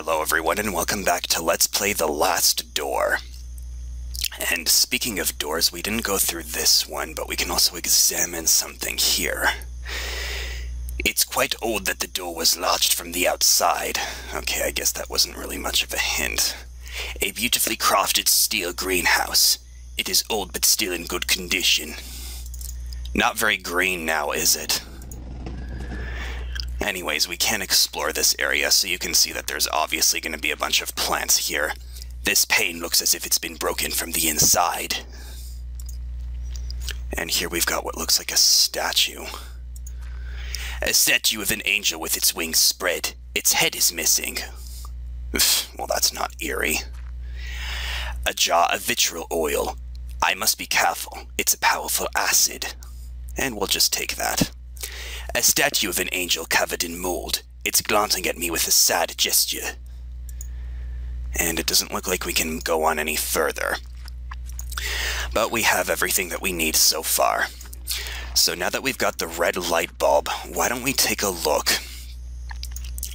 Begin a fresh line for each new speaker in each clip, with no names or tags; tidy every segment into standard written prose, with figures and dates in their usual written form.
Hello everyone and welcome back to Let's Play The Last Door. And speaking of doors, we didn't go through this one, but we can also examine something here. It's quite old that the door was lodged from the outside. Okay, I guess that wasn't really much of a hint. A beautifully crafted steel greenhouse. It is old but still in good condition. Not very green now, is it? Anyways, we can explore this area, so you can see that there's obviously going to be a bunch of plants here. This pane looks as if it's been broken from the inside. And here we've got what looks like a statue. A statue of an angel with its wings spread. Its head is missing. Well, that's not eerie. A jar of vitriol oil. I must be careful. It's a powerful acid. And we'll just take that. A statue of an angel covered in mold. It's glancing at me with a sad gesture. And it doesn't look like we can go on any further. But we have everything that we need so far. So now that we've got the red light bulb, why don't we take a look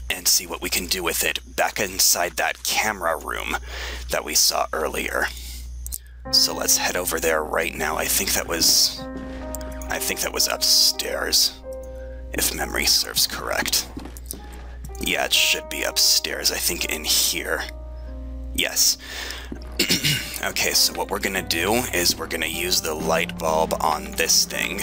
and see what we can do with it back inside that camera room that we saw earlier. So let's head over there right now. I think that was upstairs, if memory serves correct. Yeah, it should be upstairs, I think in here. Yes. Okay, so what we're gonna do is we're gonna use the light bulb on this thing.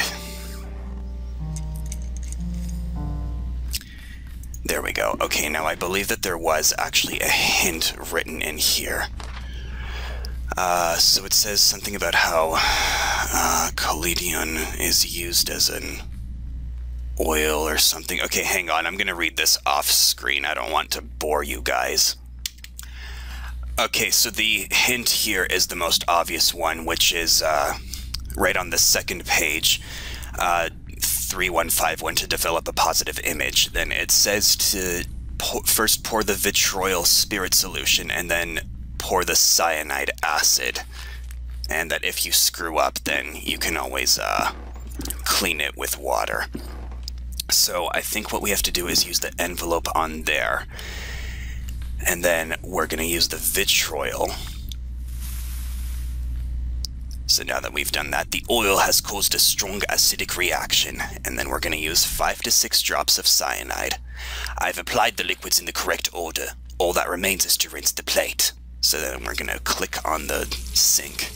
There we go. Okay, now I believe that there was actually a hint written in here. So it says something about how collodion is used as an oil or something. Okay, hang on. I'm going to read this off screen. I don't want to bore you guys. Okay, so the hint here is the most obvious one, which is right on the second page. 3151 to develop a positive image. Then it says to first pour the vitriol spirit solution and then pour the cyanide acid. And that if you screw up, then you can always clean it with water. So I think what we have to do is use the envelope on there. And then we're going to use the vitriol. So now that we've done that, the oil has caused a strong acidic reaction. And then we're going to use 5 to 6 drops of cyanide. I've applied the liquids in the correct order. All that remains is to rinse the plate. So then we're going to click on the sink.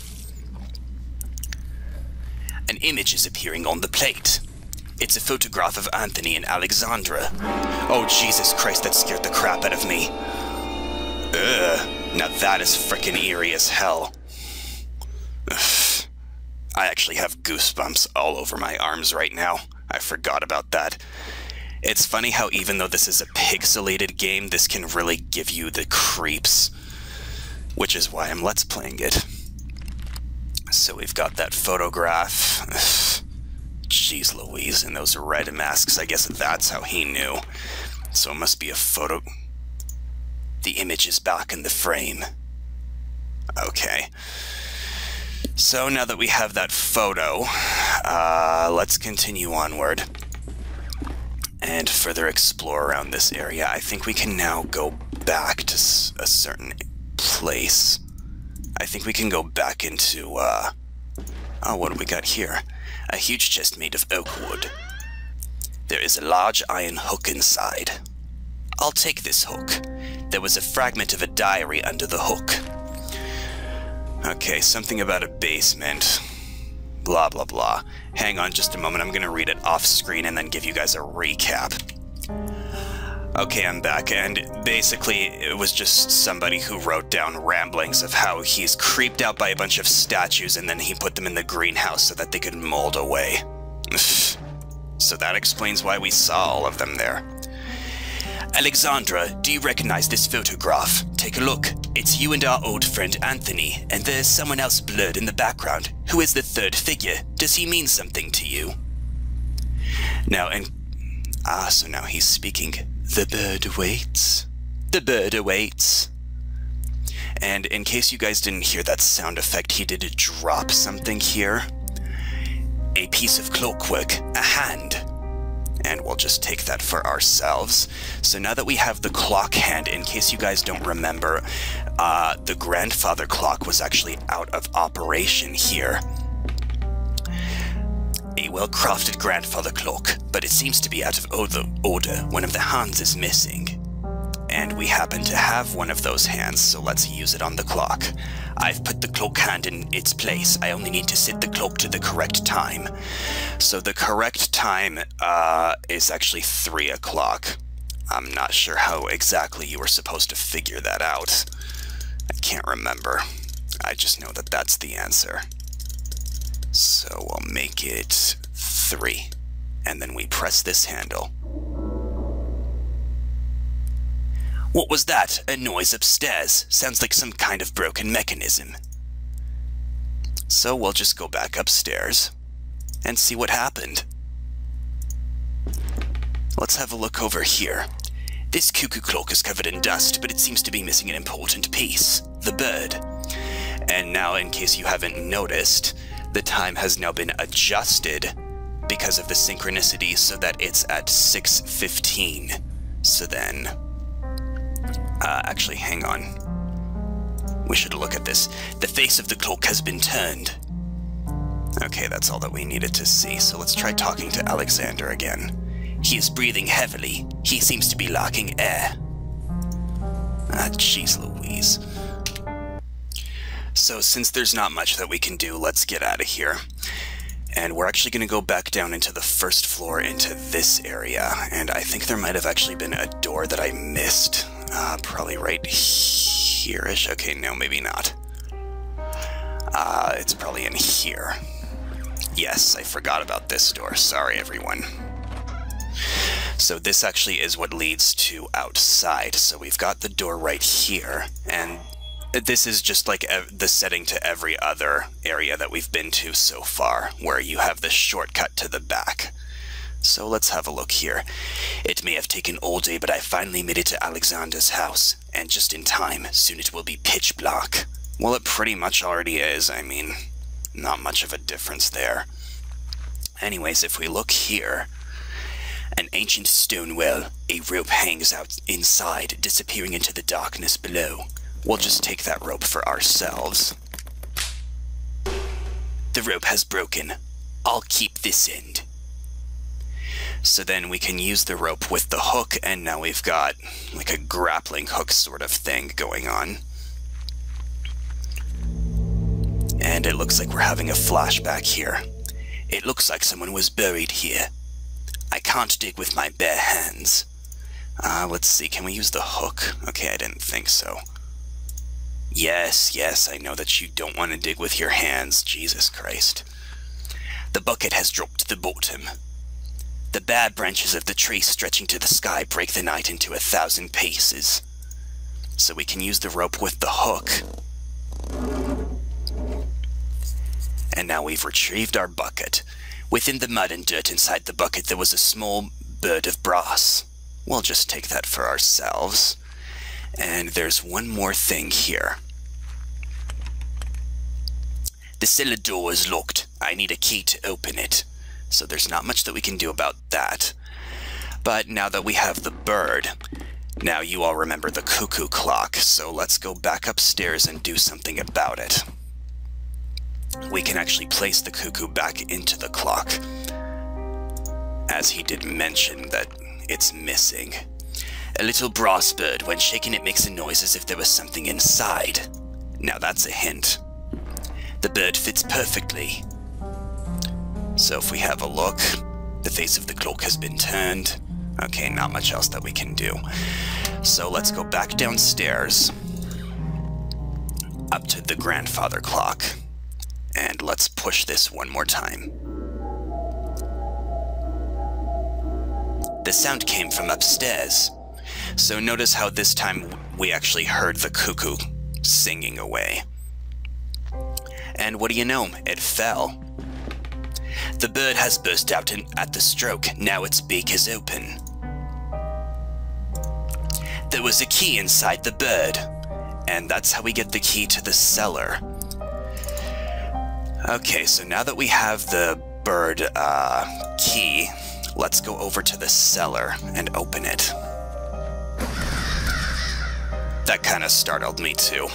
An image is appearing on the plate. It's a photograph of Anthony and Alexandra. Oh, Jesus Christ, that scared the crap out of me. Ugh, now that is frickin' eerie as hell. Ugh. I actually have goosebumps all over my arms right now. I forgot about that. It's funny how even though this is a pixelated game, this can really give you the creeps. Which is why I'm Let's Playing it. So we've got that photograph. Jeez Louise, and those red masks. I guess that's how he knew. So it must be a photo. The image is back in the frame. Okay. So now that we have that photo, let's continue onward and further explore around this area. I think we can now go back to a certain place. I think we can go back into, oh, what do we got here? A huge chest made of oak wood. There is a large iron hook inside. I'll take this hook. There was a fragment of a diary under the hook. Okay, something about a basement. Blah, blah, blah. Hang on just a moment. I'm going to read it off screen and then give you guys a recap. Okay, I'm back, and basically it was just somebody who wrote down ramblings of how he's creeped out by a bunch of statues and then he put them in the greenhouse so that they could mold away. So that explains why we saw all of them there. Alexandra, do you recognize this photograph? Take a look. It's you and our old friend Anthony, and there's someone else blurred in the background. Who is the third figure? Does he mean something to you? Now, so now he's speaking. The bird awaits. The bird awaits. And in case you guys didn't hear that sound effect, he did drop something here. A piece of clockwork, a hand. and we'll just take that for ourselves. So now that we have the clock hand, in case you guys don't remember, the grandfather clock was actually out of operation here. A well-crafted grandfather clock, but it seems to be out of order. One of the hands is missing. And we happen to have one of those hands, so let's use it on the clock. I've put the clock hand in its place. I only need to set the clock to the correct time. So the correct time is actually 3 o'clock. I'm not sure how exactly you were supposed to figure that out. I can't remember. I just know that that's the answer. So we'll make it 3. And then we press this handle. What was that? A noise upstairs. Sounds like some kind of broken mechanism. So we'll just go back upstairs and see what happened. Let's have a look over here. This cuckoo clock is covered in dust, but it seems to be missing an important piece, the bird. And now, in case you haven't noticed, the time has now been adjusted because of the synchronicity so that it's at 6:15. So then... actually, hang on. We should look at this. The face of the clock has been turned. Okay, that's all that we needed to see, so let's try talking to Alexander again. He is breathing heavily. He seems to be lacking air. Ah, jeez Louise. So, since there's not much that we can do, let's get out of here. And we're actually going to go back down into the first floor into this area, and I think there might have actually been a door that I missed. Probably right here-ish. Okay, no, maybe not. It's probably in here. Yes, I forgot about this door. Sorry, everyone. So this actually is what leads to outside. So we've got the door right here, and this is just like the setting to every other area that we've been to so far, where you have the shortcut to the back. So let's have a look here. It may have taken all day, but I finally made it to Alexander's house, and just in time. Soon it will be pitch black. Well, it pretty much already is. I mean, not much of a difference there. Anyways, if we look here, an ancient stone well, a rope hangs out inside, disappearing into the darkness below. We'll just take that rope for ourselves. The rope has broken. I'll keep this end. So then we can use the rope with the hook, and now we've got like a grappling hook sort of thing going on. And it looks like we're having a flashback here. It looks like someone was buried here. I can't dig with my bare hands. Let's see, can we use the hook? Okay, I didn't think so. Yes, I know that you don't want to dig with your hands, Jesus Christ. The bucket has dropped to the bottom. The bare branches of the tree stretching to the sky break the night into 1,000 pieces. So we can use the rope with the hook. And now we've retrieved our bucket. Within the mud and dirt inside the bucket there was a small bird of brass. We'll just take that for ourselves. And there's one more thing here. The cellar door is locked. I need a key to open it. So there's not much that we can do about that. But now that we have the bird, now you all remember the cuckoo clock, so let's go back upstairs and do something about it. We can actually place the cuckoo back into the clock, as he did mention that it's missing. A little brass bird, when shaken it makes a noise as if there was something inside. Now that's a hint. The bird fits perfectly. So if we have a look, the face of the clock has been turned. Okay, not much else that we can do. So let's go back downstairs, up to the grandfather clock, and let's push this one more time. The sound came from upstairs. So notice how this time we actually heard the cuckoo singing away. And what do you know? It fell. The bird has burst out at the stroke. Now its beak is open. There was a key inside the bird, and that's how we get the key to the cellar. Okay, so now that we have the bird key, Let's go over to the cellar and open it. That kind of startled me too.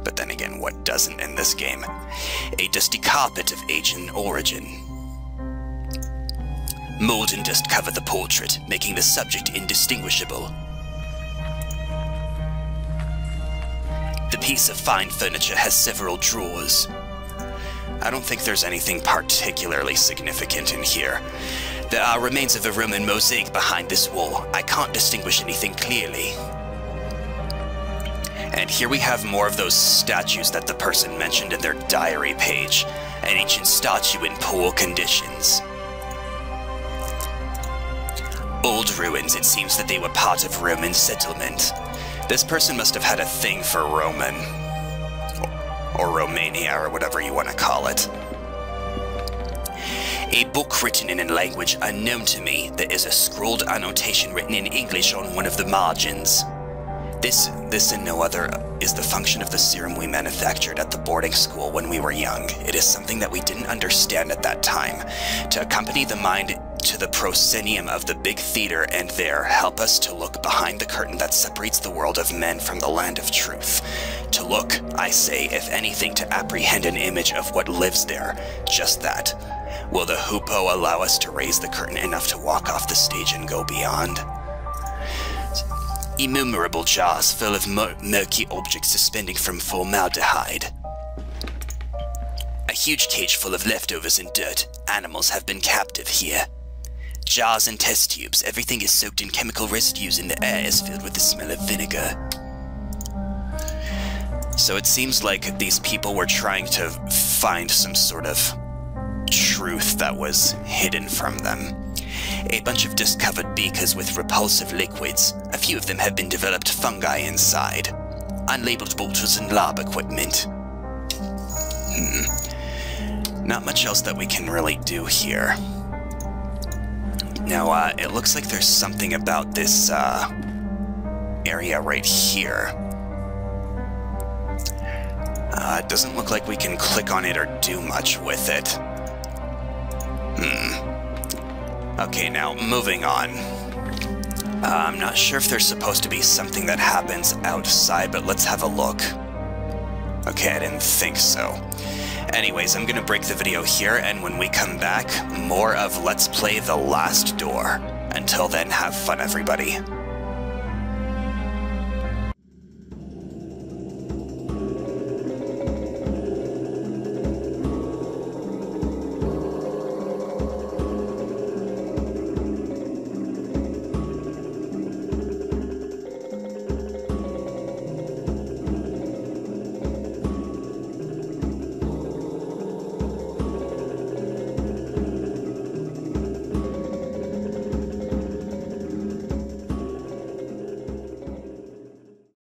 But then again, what doesn't in this game? A dusty carpet of ancient origin. Mold and dust cover the portrait, making the subject indistinguishable. The piece of fine furniture has several drawers. I don't think there's anything particularly significant in here. There are remains of a Roman mosaic behind this wall. I can't distinguish anything clearly. And here we have more of those statues that the person mentioned in their diary page. An ancient statue in poor conditions. Old ruins, it seems that they were part of Roman settlement. This person must have had a thing for Roman. Or Romania, or whatever you want to call it. A book written in a language unknown to me. There is a scrawled annotation written in English on one of the margins. This and no other is the function of the serum we manufactured at the boarding school when we were young. It is something that we didn't understand at that time. To accompany the mind to the proscenium of the big theater and there help us to look behind the curtain that separates the world of men from the land of truth. To look, I say, if anything, to apprehend an image of what lives there. Just that. Will the hoopoe allow us to raise the curtain enough to walk off the stage and go beyond? Innumerable jars full of murky objects suspending from formaldehyde. A huge cage full of leftovers and dirt. Animals have been captive here. Jars and test tubes. Everything is soaked in chemical residues and the air is filled with the smell of vinegar. So it seems like these people were trying to find some sort of truth that was hidden from them. A bunch of dust-covered beakers with repulsive liquids. A few of them have been developed fungi inside. Unlabeled bottles and lab equipment. Not much else that we can really do here. Now, it looks like there's something about this, area right here. It doesn't look like we can click on it or do much with it. Okay, now, moving on. I'm not sure if there's supposed to be something that happens outside, but let's have a look. Okay, I didn't think so. Anyways, I'm gonna break the video here, and when we come back, more of Let's Play The Last Door. Until then, have fun, everybody.